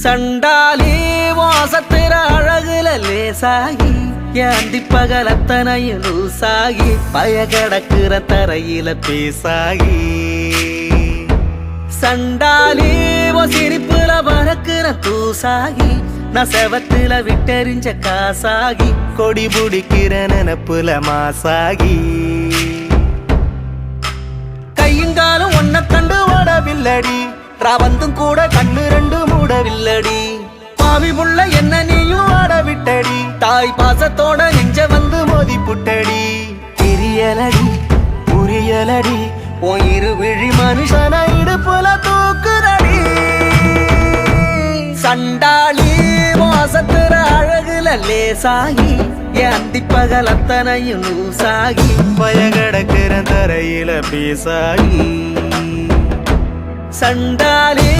சண்டாலி வாசத்திர அழகுல லேசாகி ஏந்தி பகலத்தனையும் லூசாகி பயகடக்குற தரையில பேசாகி சண்டாலி சிரிப்புல பறக்குற தூசாகி நான் செவத்துல விட்டெறிஞ்ச காசாகி கொடி புடிக்கிற நினப்புல மாசாகி கையுங்காலும் ஒன்ன கண்டு ஓடவில்லடி ராவந்தும் கூட கண்ணு ரெண்டு மூடவில்லடி பாவி புள்ள என்ன நீயும் ஆட விட்டடி தாய் பாசத்தோட நெஞ்ச வந்து மோதி புட்டடி தெரியலடி புரியலடி உன் இரு விழி மனுஷன இடுப்புல தூக்குறடி சண்டாளி வாசத்துற அழகுல லேசாகி ஏந்தி பகல் அத்தனையும் லூசாகி பயகடக்கிற தரையில பேசாகி சண்டாளி